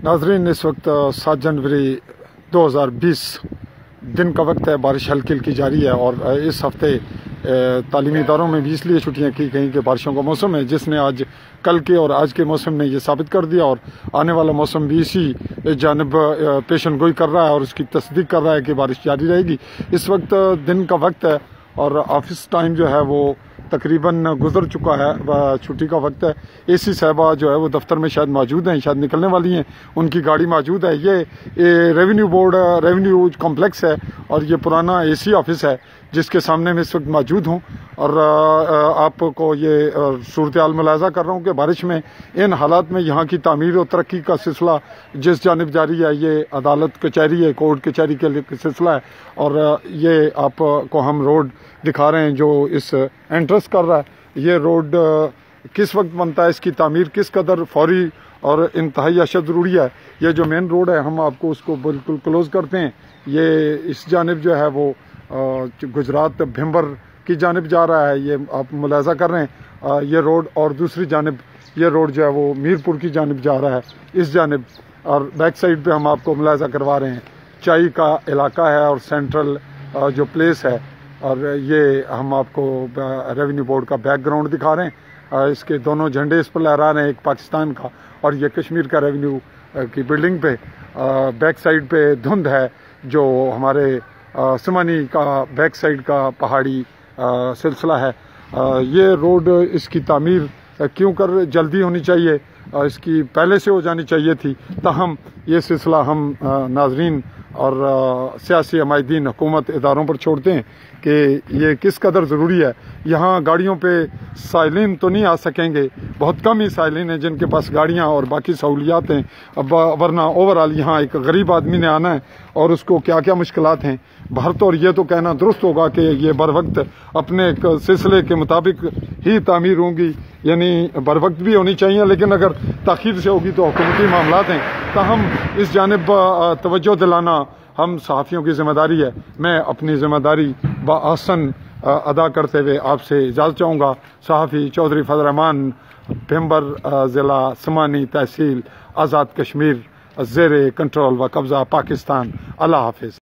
नाजरीन, इस वक्त 7 जनवरी 2020 दिन का वक्त है। बारिश हल्की हल्की जारी है और इस हफ्ते तालीमी इदारों में भी इसलिए छुट्टियां की गई कि बारिशों का मौसम है, जिसने आज कल के और आज के मौसम ने ये साबित कर दिया और आने वाला मौसम भी इसी जानब पेशन गोई कर रहा है और उसकी तस्दीक कर रहा है कि बारिश जारी रहेगी। इस वक्त दिन का वक्त है और ऑफिस टाइम जो है वो तकरीबन गुजर चुका है, छुट्टी का वक्त है। एसी साहबा जो है वो दफ्तर में शायद मौजूद हैं, शायद निकलने वाली हैं, उनकी गाड़ी मौजूद है। ये रेवेन्यू बोर्ड रेवेन्यू कॉम्प्लेक्स है और ये पुराना एसी ऑफिस है जिसके सामने मैं इस वक्त मौजूद हूँ और आपको ये सूरत हाल मुलाजा कर रहा हूँ कि बारिश में इन हालात में यहाँ की तामीर और तरक्की का सिलसिला जिस जानिब जारी है, ये अदालत कचहरी है, कोर्ट कचहरी के सिलसिला है। और ये आपको हम रोड दिखा रहे हैं जो इस एंट्रेंस कर रहा है। ये रोड किस वक्त बनता है, इसकी तामीर किस कदर फौरी और इंतहाई अशद ज़रूरी है। ये जो मेन रोड है हम आपको उसको बिल्कुल क्लोज़ करते हैं। ये इस जानिब जो है वो गुजरात भिम्बर की जानिब जा रहा है, ये आप मुलाजा कर रहे हैं ये रोड, और दूसरी जानिब ये रोड जो है वो मीरपुर की जानिब जा रहा है इस जानिब। और बैक साइड पे हम आपको मुलाजा करवा रहे हैं चाई का इलाका है और सेंट्रल जो प्लेस है। और ये हम आपको रेवेन्यू बोर्ड का बैकग्राउंड दिखा रहे हैं। इसके दोनों झंडे इस पर लहरा रहे हैं, एक पाकिस्तान का और ये कश्मीर का रेवेन्यू की बिल्डिंग पे। बैक साइड पे धुंध है जो हमारे सिमानी का बैक साइड का पहाड़ी सिलसिला है। ये रोड इसकी तामीर क्यों कर जल्दी होनी चाहिए, इसकी पहले से हो जानी चाहिए थी। ताहम ये सिलसिला हम नाजरीन और सियासी हमायदीन हुकूमत इदारों पर छोड़ते हैं कि ये किस कदर ज़रूरी है। यहाँ गाड़ियों पे साइलिन तो नहीं आ सकेंगे, बहुत कम ही साइलिन हैं जिनके पास गाड़ियाँ और बाकी सहूलियात हैं। अब वरना ओवरऑल यहाँ एक गरीब आदमी ने आना है और उसको क्या क्या मुश्किलात हैं। भारत ये तो कहना दुरुस्त होगा कि ये बर वक्त अपने एक सिलसिले के मुताबिक ही तामीर होंगी, यानी बर वक्त भी होनी चाहिए, लेकिन अगर ताख़ीर से होगी तो हुकूमती मामलात हैं। ताहम इस जानिब तवज्जो दिलाना हम सहाफ़ियों की ज़िम्मेदारी है। मैं अपनी ज़िम्मेदारी बआसन अदा करते हुए आपसे इजाज़त चाहूँगा। सहाफ़ी चौधरी फजल रहमान, भिम्बर ज़िला, सिमानी तहसील, आज़ाद कश्मीर, ज़ेरे कंट्रोल व कब्ज़ा पाकिस्तान। अल्लाह हाफ़िज़।